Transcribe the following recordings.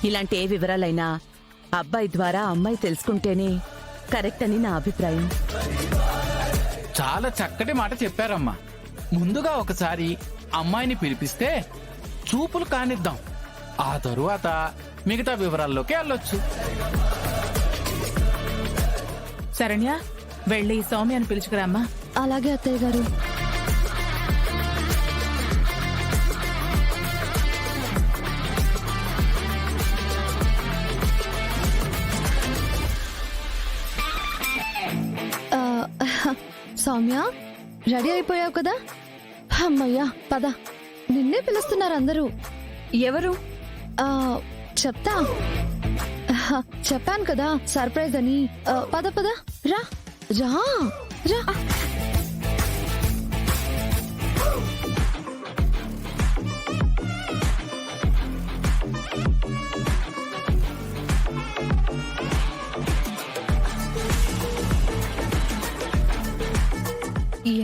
ఇలాంటి ఏ వివరాలైనా అబ్బాయి ద్వారా అమ్మాయి తెలుసుకుంటేనే కరెక్ట్ అని నా అభిప్రాయం. చాలా చక్కటి మాట చెప్పారమ్మా. ముందుగా ఒకసారి అమ్మాయిని పిలిపిస్తే చూపులు కానిద్దాం, ఆ తరువాత మిగతా వివరాల్లోకి వెళ్ళొచ్చు. శరణ్య, వెళ్ళి సౌమ్యాన్ని పిలుచుకురామ్మా. అలాగే అత్తయ్య గారు. సౌమ్య, రెడీ అయిపోయావు కదా? అమ్మయ్యా, పద. నిన్నే పిలుస్తున్నారు అందరూ. ఎవరు? చెప్తా. చెప్పాను కదా సర్ప్రైజ్ అని. పద పద, రా రా రా.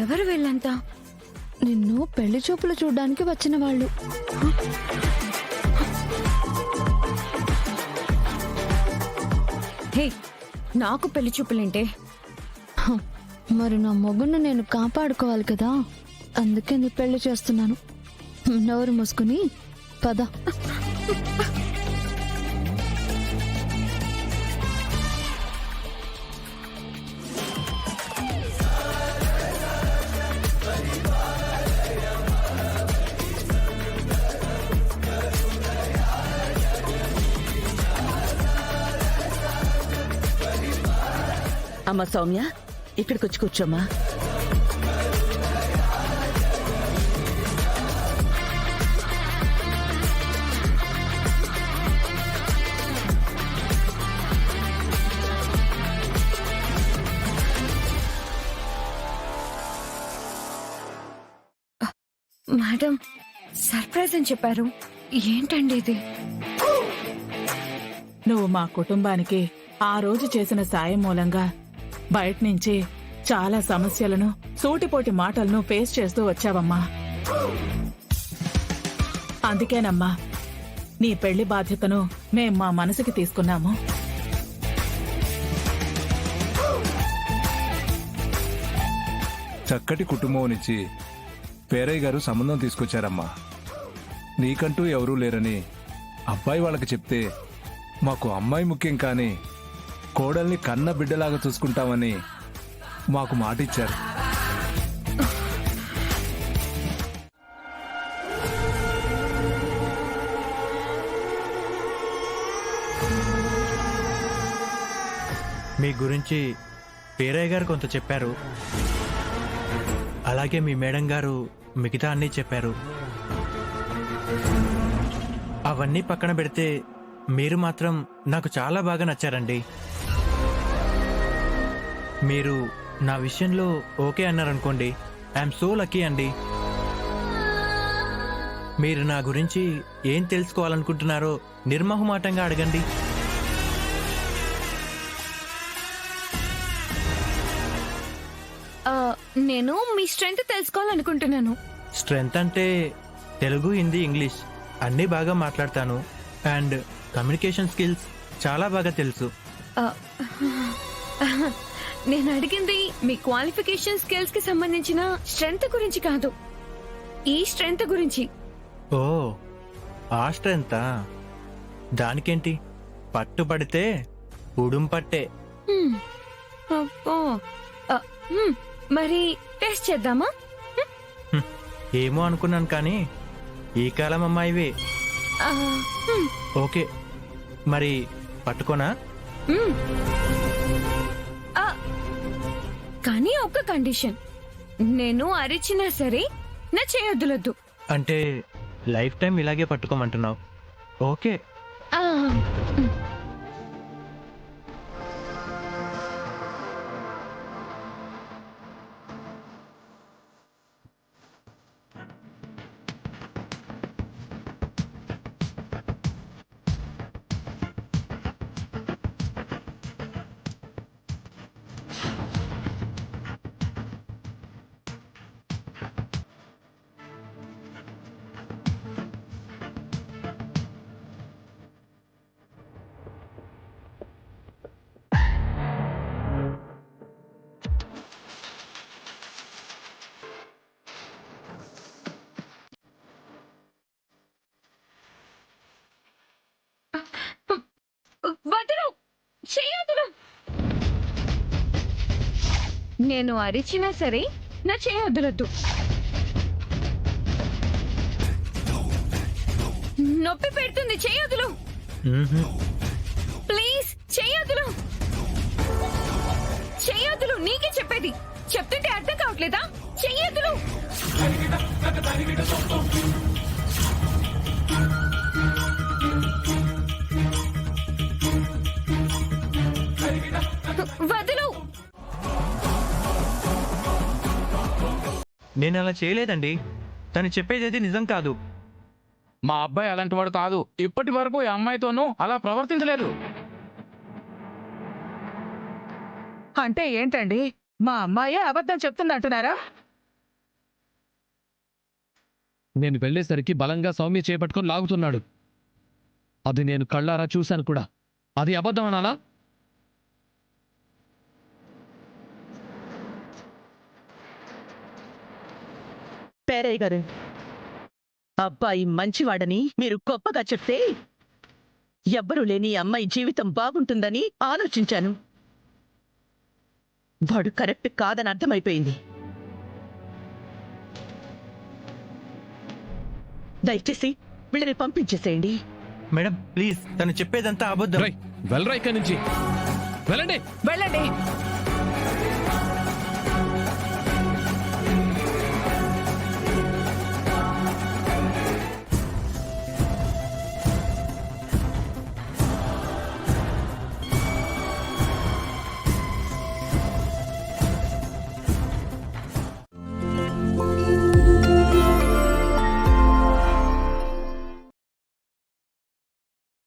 ఎవరు వీళ్ళంతా? నిన్ను పెళ్లి చూపులు చూడ్డానికి వచ్చిన వాళ్ళు. హే, నాకు పెళ్లి చూపులేంటే? మరి నా మొగును నేను కాపాడుకోవాలి కదా, అందుకే నీ పెళ్లి చేస్తున్నాను. నోరు మూసుకుని పద. అమ్మ సౌమ్య, ఇక్కడికి వచ్చి కూర్చోమ్మా. మేడం, సర్ప్రైజ్ అని చెప్పారు. ఏంటండి ఇది? నువ్వు మా కుటుంబానికి ఆ రోజు చేసిన సాయం మూలంగా బయట నుంచి చాలా సమస్యలను, సూటిపోటి మాటలను ఫేస్ చేస్తూ వచ్చావమ్మా. అందుకేనమ్మా నీ పెళ్లి బాధ్యతను మేం మా మనసుకి తీసుకున్నాము. చక్కటి కుటుంబం నుంచి పేరయ్య గారు సంబంధం తీసుకొచ్చారమ్మా. నీకంటూ ఎవరూ లేరని అబ్బాయి వాళ్ళకి చెప్తే మాకు అమ్మాయి ముఖ్యం కానీ కోడల్ని కన్న బిడ్డలాగా చూసుకుంటామని మాకు మాటిచ్చారు. మీ గురించి పేరయ్య గారు కొంత చెప్పారు, అలాగే మీ మేడం గారు మిగతా అన్నీ చెప్పారు. అవన్నీ పక్కన పెడితే మీరు మాత్రం నాకు చాలా బాగా నచ్చారండి. మీరు నా విషయంలో ఓకే అన్నారనుకోండి, ఐఎమ్ సో లక్కీ అండి. మీరు నా గురించి ఏం తెలుసుకోవాలనుకుంటున్నారో నిర్మోహమాటంగా అడగండి. నేను మీ స్ట్రెంగ్త్ తెలుసుకోవాలనుకుంటున్నాను. స్ట్రెంగ్త్ అంటే తెలుగు, హిందీ, ఇంగ్లీష్ అన్నీ బాగా మాట్లాడతాను. అండ్ కమ్యూనికేషన్ స్కిల్స్ చాలా బాగా తెలుసు. నేను అడిగింది మీ క్వాలిఫికేషన్ స్కిల్స్ కి సంబంధించిన స్ట్రెంగ్త్ గురించి కాదు, ఈ స్ట్రెంగ్త్ గురించి. ఓ, ఆ స్ట్రెంగ్తా? దానికేంటి, పట్టుబడితే ఉడుం పట్టే. అబ్బో, మరి టెస్ట్ చేద్దామా? ఏమో అనుకున్నాను కానీ ఈ కాలం అమ్మాయివే. ఓకే, మరి పట్టుకోనా? కానీ ఒక్క కండిషన్, నేను అరిచినా సరే నా చేయొద్దులొద్దు. అంటే లైఫ్ టైం ఇలాగే పట్టుకోమంటున్నావు? ఓకే. నేను అరిచినా సరే నా చేయి వదలొద్దు. నొప్పి పెడుతుంది, చేయొద్దులు. ప్లీజ్ చేయొద్దులు, చేయొద్దులు. నీకే చెప్పేది, చెప్తుంటే అర్థం కావట్లేదా? చెయ్యొద్దులు. వదులు. నేను అలా చేయలేదండి. తను చెప్పేది నిజం కాదు. మా అబ్బాయి అలాంటి వాడు కాదు. ఇప్పటి వరకు ఈ అమ్మాయితోనూ అలా ప్రవర్తించలేదు. అంటే ఏంటండి, మా అమ్మాయే అబద్ధం చెప్తుందంటున్నారా? నేను వెళ్ళేసరికి బలంగా సౌమ్య చేపట్టుకొని లాగుతున్నాడు. అది నేను కళ్ళారా చూశాను కూడా. అది అబద్ధం అనాలా? పేరయ్య గారు, అబ్బాయి మంచివాడని మీరు గొప్పగా చెప్తే ఎవ్వరూ లేని ఈ అమ్మాయి జీవితం బాగుంటుందని ఆలోచించాను. వాడు కరెక్ట్ కాదని అర్థమైపోయింది. దయచేసి వీళ్ళని పంపించేసేయండి. మేడం ప్లీజ్, తను చెప్పేదంతా అబద్ధం. వెళ్ళరా ఇక్కడి నుంచి, వెళ్ళండి. వెళ్ళండి.